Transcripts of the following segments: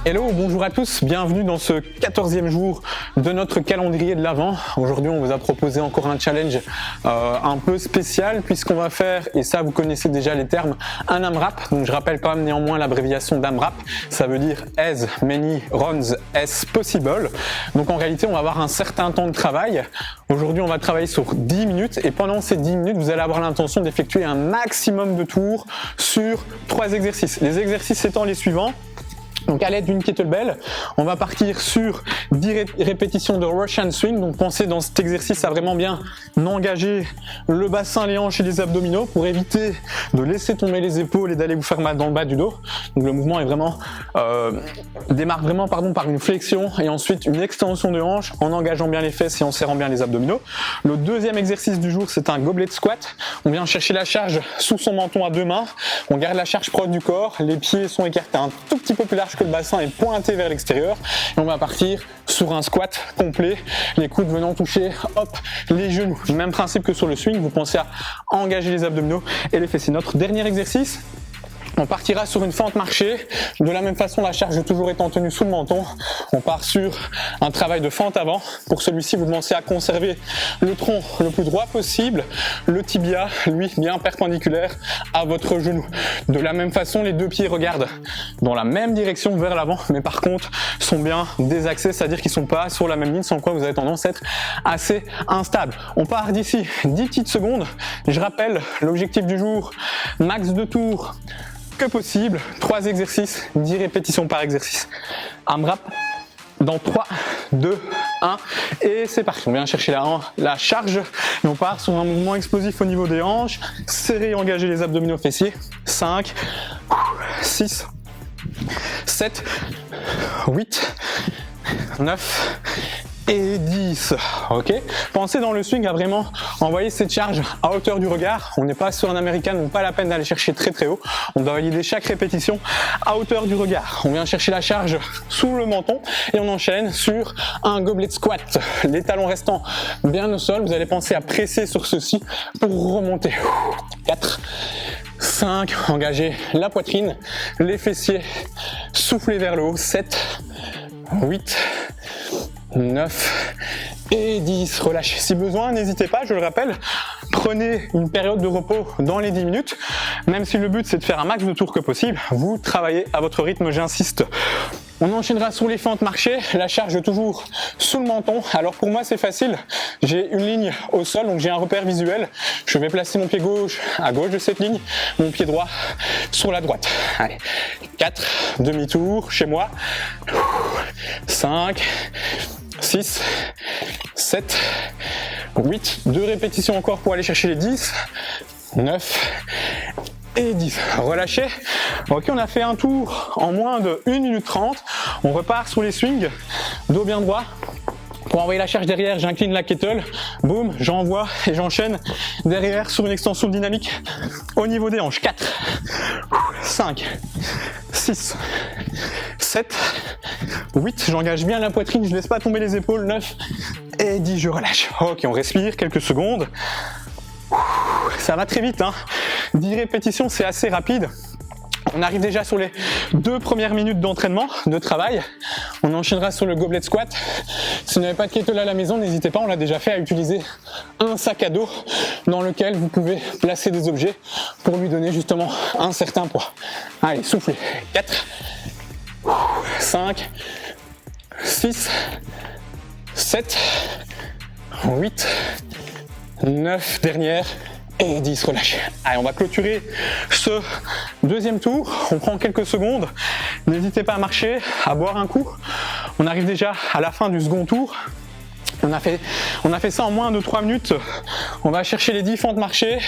Hello, bonjour à tous, bienvenue dans ce 14e jour de notre calendrier de l'Avent. Aujourd'hui, on vous a proposé encore un challenge un peu spécial puisqu'on va faire, et ça vous connaissez déjà les termes, un AMRAP. Donc je rappelle quand même néanmoins l'abréviation d'AMRAP, ça veut dire As Many Runs As Possible. Donc en réalité, on va avoir un certain temps de travail. Aujourd'hui, on va travailler sur 10 minutes et pendant ces 10 minutes, vous allez avoir l'intention d'effectuer un maximum de tours sur 3 exercices. Les exercices étant les suivants. Donc à l'aide d'une kettlebell, on va partir sur 10 répétitions de Russian Swing. Donc pensez dans cet exercice à vraiment bien engager le bassin, les hanches et les abdominaux pour éviter de laisser tomber les épaules et d'aller vous faire mal dans le bas du dos. Donc le mouvement est vraiment démarre vraiment par une flexion et ensuite une extension de hanche en engageant bien les fesses et en serrant bien les abdominaux. Le deuxième exercice du jour, c'est un goblet squat. On vient chercher la charge sous son menton à deux mains. On garde la charge proche du corps. Les pieds sont écartés un tout petit peu plus large que le bassin est pointé vers l'extérieur et on va partir sur un squat complet, les coudes venant toucher les genoux. Même principe que sur le swing, vous pensez à engager les abdominaux et les fessiers. Notre dernier exercice, on partira sur une fente marchée. De la même façon, la charge toujours étant tenue sous le menton. On part sur un travail de fente avant. Pour celui-ci, vous pensez à conserver le tronc le plus droit possible, le tibia, lui, bien perpendiculaire à votre genou. De la même façon, les deux pieds regardent dans la même direction vers l'avant, mais par contre, sont bien désaxés, c'est-à-dire qu'ils ne sont pas sur la même ligne, sans quoi vous avez tendance à être assez instable. On part d'ici 10 petites secondes. Je rappelle l'objectif du jour, max de tours que possible, 3 exercices, 10 répétitions par exercice. AMRAP dans 3, 2, 1 et c'est parti. On vient chercher la charge et on part sur un mouvement explosif au niveau des hanches, serrer et engager les abdominaux fessiers. 5, 6, 7, 8, 9 et 10, ok. Pensez dans le swing à vraiment envoyer cette charge à hauteur du regard. On n'est pas sur un American, donc pas la peine d'aller chercher très très haut. On doit valider chaque répétition à hauteur du regard. On vient chercher la charge sous le menton et on enchaîne sur un goblet squat. Les talons restant bien au sol, vous allez penser à presser sur ceci pour remonter. 4, 5, engagez la poitrine, les fessiers, soufflez vers le haut. 7, 8, 9 et 10, relâchez. Si besoin, n'hésitez pas, je le rappelle, prenez une période de repos dans les 10 minutes, même si le but c'est de faire un max de tours que possible, vous travaillez à votre rythme, j'insiste. On enchaînera sur les fentes marchées, la charge toujours sous le menton. Alors pour moi c'est facile, j'ai une ligne au sol, donc j'ai un repère visuel. Je vais placer mon pied gauche à gauche de cette ligne, mon pied droit sur la droite. Allez, 4, demi-tour chez moi, 5, 6, 7, 8, 2 répétitions encore pour aller chercher les 10, 9 et 10. Relâchez. Ok, on a fait un tour en moins de 1 minute 30. On repart sur les swings, dos bien droit. Pour envoyer la charge derrière, j'incline la kettle, boum, j'envoie et j'enchaîne derrière sur une extension dynamique au niveau des hanches. 4, 5, 6, 7, 8, j'engage bien la poitrine, je ne laisse pas tomber les épaules, 9 et 10, je relâche. Ok, on respire quelques secondes. Ça va très vite, hein. 10 répétitions, c'est assez rapide. On arrive déjà sur les 2 premières minutes d'entraînement, de travail. On enchaînera sur le goblet squat. Si vous n'avez pas de kettlebell à la maison, n'hésitez pas, on l'a déjà fait, à utiliser un sac à dos dans lequel vous pouvez placer des objets pour lui donner justement un certain poids. Allez, soufflez. 4, 5, 6, 7, 8, 9, dernière. Et 10, relâchez. Allez, on va clôturer ce deuxième tour. On prend quelques secondes. N'hésitez pas à marcher, à boire un coup. On arrive déjà à la fin du second tour. On a fait ça en moins de 3 minutes. On va chercher les 10 fentes marchées.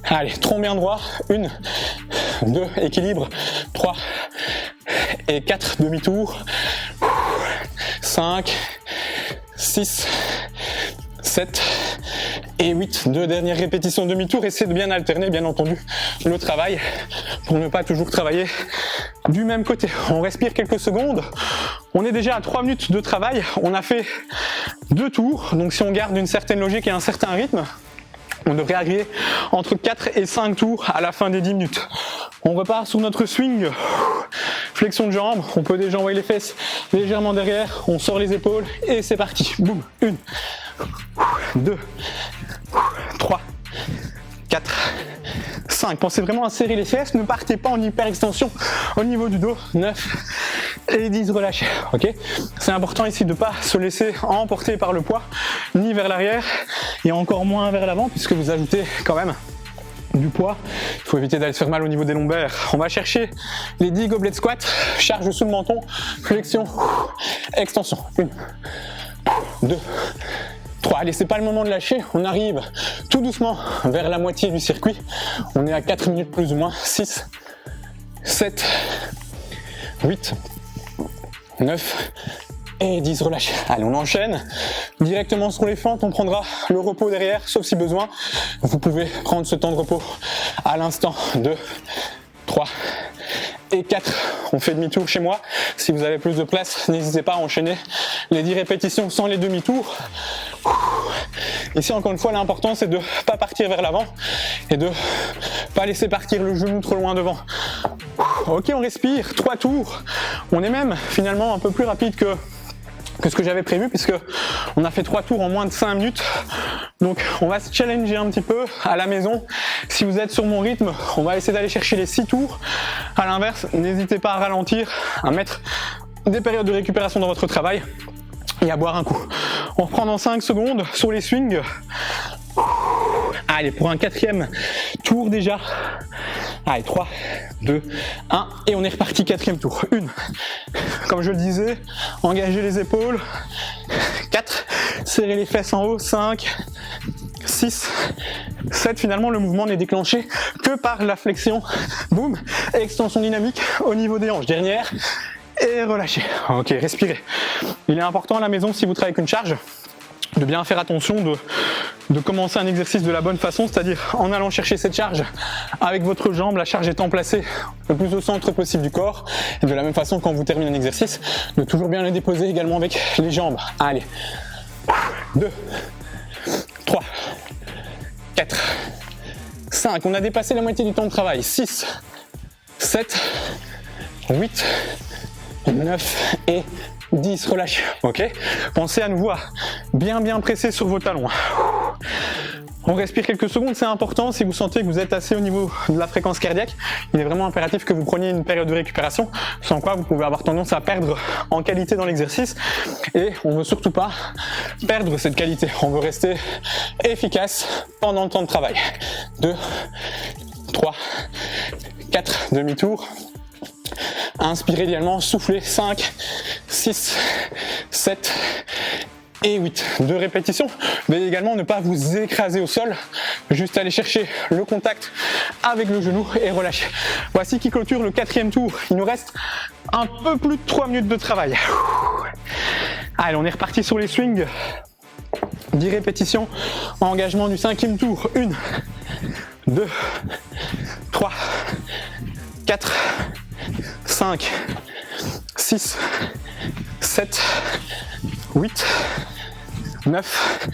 Allez, tronc bien droit. 1, 2, équilibre. 3 et 4, demi-tour. 5, 6, 7 et 8, 2 dernières répétitions demi-tour. Essayez de bien alterner, bien entendu, le travail pour ne pas toujours travailler du même côté. On respire quelques secondes. On est déjà à 3 minutes de travail. On a fait 2 tours. Donc si on garde une certaine logique et un certain rythme, on devrait arriver entre 4 et 5 tours à la fin des 10 minutes. On repart sur notre swing. Flexion de jambes, on peut déjà envoyer les fesses légèrement derrière, on sort les épaules et c'est parti. Boum, 1, 2, 3, 4, 5. Pensez vraiment à serrer les fesses, ne partez pas en hyper extension au niveau du dos. 9 et 10, relâchez. Ok, c'est important ici de ne pas se laisser emporter par le poids, ni vers l'arrière et encore moins vers l'avant, puisque vous ajoutez quand même du poids. Il faut éviter d'aller se faire mal au niveau des lombaires. On va chercher les 10 gobelets de squat, charge sous le menton, flexion, extension. 1, 2, 3. Allez, c'est pas le moment de lâcher, on arrive tout doucement vers la moitié du circuit. On est à 4 minutes plus ou moins. 6, 7, 8, 9 et 10, relâchez. Allez, on enchaîne directement sur les fentes, on prendra le repos derrière, sauf si besoin. Vous pouvez prendre ce temps de repos à l'instant. 2, 3 et 4. On fait demi-tour chez moi. Si vous avez plus de place, n'hésitez pas à enchaîner les 10 répétitions sans les demi-tours. Ici, encore une fois, l'important, c'est de ne pas partir vers l'avant et de ne pas laisser partir le genou trop loin devant. Ok, on respire, 3 tours. On est même finalement un peu plus rapide que ce que j'avais prévu, puisque on a fait 3 tours en moins de 5 minutes. Donc on va se challenger un petit peu à la maison. Si vous êtes sur mon rythme, on va essayer d'aller chercher les 6 tours. À l'inverse, n'hésitez pas à ralentir, à mettre des périodes de récupération dans votre travail et à boire un coup. On reprend dans 5 secondes sur les swings. Allez, pour un 4e tour déjà. Allez, 3, 2, 1 et on est reparti, 4e tour. 1, comme je le disais, engagez les épaules. 4, serrez les fesses en haut. 5, 6, 7. Finalement, le mouvement n'est déclenché que par la flexion. Boum, extension dynamique au niveau des hanches. Dernière et relâchez. Ok, respirez. Il est important à la maison, si vous travaillez avec une charge, de bien faire attention de commencer un exercice de la bonne façon, c'est-à-dire en allant chercher cette charge avec votre jambe, la charge étant placée le plus au centre possible du corps. Et de la même façon, quand vous terminez un exercice, de toujours bien le déposer également avec les jambes. Allez, 2, 3, 4, 5. On a dépassé la moitié du temps de travail. 6, 7, 8, 9 et 10, relâchez. Ok, pensez à nouveau à bien presser sur vos talons. On respire quelques secondes, c'est important. Si vous sentez que vous êtes assez au niveau de la fréquence cardiaque, il est vraiment impératif que vous preniez une période de récupération, sans quoi vous pouvez avoir tendance à perdre en qualité dans l'exercice. Et on ne veut surtout pas perdre cette qualité. On veut rester efficace pendant le temps de travail. 2, 3, 4, demi-tour. Inspirez idéalement, soufflez. 5, 6, 7 et 8. 2 répétitions. Mais également ne pas vous écraser au sol. Juste aller chercher le contact avec le genou et relâcher. Voici qui clôture le 4e tour. Il nous reste un peu plus de 3 minutes de travail. Allez, on est reparti sur les swings. 10 répétitions. Engagement du 5e tour. 1, 2, 3, 4, 5, 6, 7, 8, 9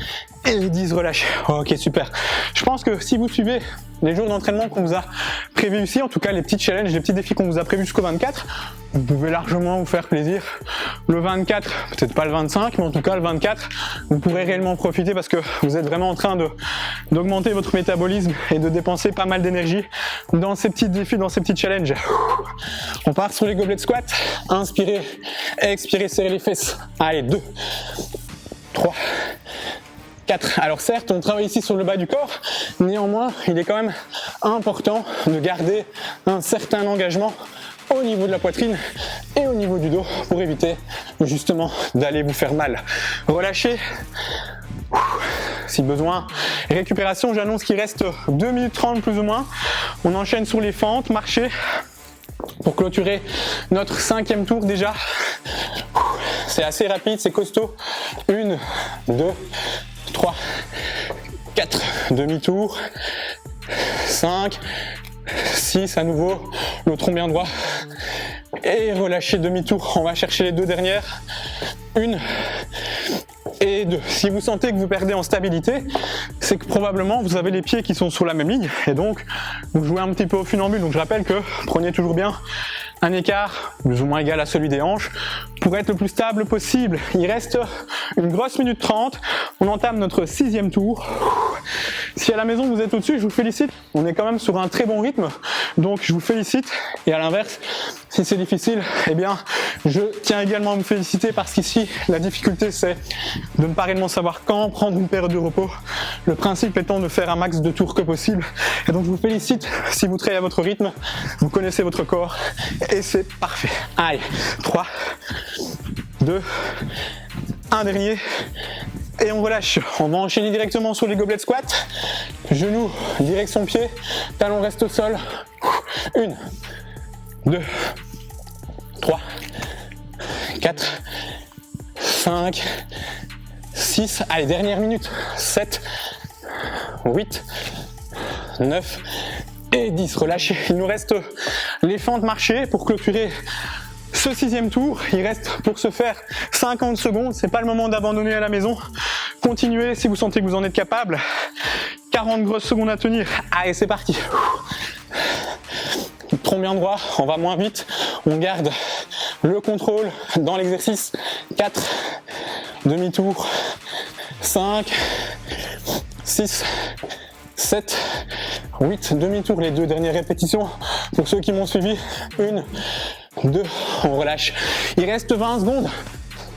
et 10, relâchez. Ok, super. Je pense que si vous suivez les jours d'entraînement qu'on vous a prévus ici, en tout cas les petits challenges, les petits défis qu'on vous a prévus jusqu'au 24, vous pouvez largement vous faire plaisir. Le 24, peut-être pas le 25, mais en tout cas le 24, vous pourrez réellement profiter parce que vous êtes vraiment en train d'augmenter votre métabolisme et de dépenser pas mal d'énergie dans ces petits défis, dans ces petits challenges. On part sur les gobelets de squat. Inspirez, expirez, serrez les fesses. Allez, 2, 3, 4. Alors certes, on travaille ici sur le bas du corps, néanmoins, il est quand même important de garder un certain engagement au niveau de la poitrine et au niveau du dos pour éviter justement d'aller vous faire mal. Relâchez. Si besoin, récupération, j'annonce qu'il reste 2 minutes 30 plus ou moins. On enchaîne sur les fentes, marcher pour clôturer notre 5e tour déjà. C'est assez rapide, c'est costaud. 1, 2, 3, 4, demi-tour, 5, 6 à nouveau, le tronc bien droit, et relâchez demi-tour. On va chercher les 2 dernières, 1 et 2. Si vous sentez que vous perdez en stabilité, c'est que probablement vous avez les pieds qui sont sur la même ligne, et donc vous jouez un petit peu au funambule. Donc je rappelle que prenez toujours bien un écart plus ou moins égal à celui des hanches pour être le plus stable possible. Il reste une grosse minute 30. On entame notre 6e tour. Si à la maison vous êtes au-dessus, je vous félicite. On est quand même sur un très bon rythme. Donc je vous félicite. Et à l'inverse, si c'est difficile, eh bien, je tiens également à me féliciter parce qu'ici, la difficulté, c'est de ne pas réellement savoir quand prendre une période de repos. Le principe étant de faire un max de tours que possible. Et donc je vous félicite si vous travaillez à votre rythme, vous connaissez votre corps et c'est parfait. Allez, 3, 2, un dernier et on relâche. On va enchaîner directement sur les goblet squats. Genoux, direction pied, talon reste au sol. 1, 2, 3, 4, 5, 6, allez, dernière minute, 7, 8, 9 et 10. Relâchez. Il nous reste les fentes marchées pour clôturer ce 6e tour. Il reste pour se faire 50 secondes. C'est pas le moment d'abandonner à la maison. Continuez si vous sentez que vous en êtes capable. 40 grosses secondes à tenir. Allez, c'est parti. Tronc bien droit, on va moins vite. On garde le contrôle dans l'exercice. 4, demi-tour, 5, 6, 7, 8, demi-tour, les 2 dernières répétitions. Pour ceux qui m'ont suivi, 1, 2, on relâche. Il reste 20 secondes.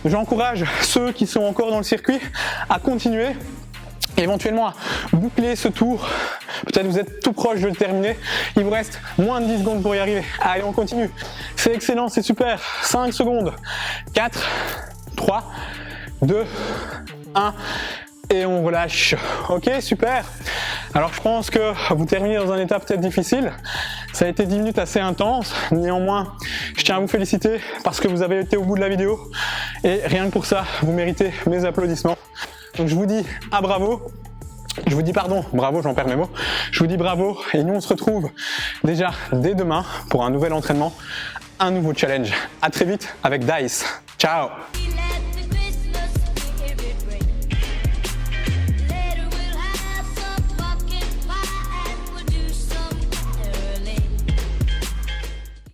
J'encourage ceux qui sont encore dans le circuit à continuer, éventuellement à boucler ce tour. Peut-être vous êtes tout proche de le terminer. Il vous reste moins de 10 secondes pour y arriver. Allez, on continue. C'est excellent, c'est super. 5 secondes. 4, 3, 2, 1. Et on relâche. Ok, super. Alors je pense que vous terminez dans un état peut-être difficile. Ça a été 10 minutes assez intenses. Néanmoins, je tiens à vous féliciter parce que vous avez été au bout de la vidéo. Et rien que pour ça, vous méritez mes applaudissements. Donc je vous dis à bravo. Je vous dis pardon, bravo, j'en perds mes mots. Je vous dis bravo et nous on se retrouve déjà dès demain pour un nouvel entraînement, un nouveau challenge. À très vite avec Dice. Ciao.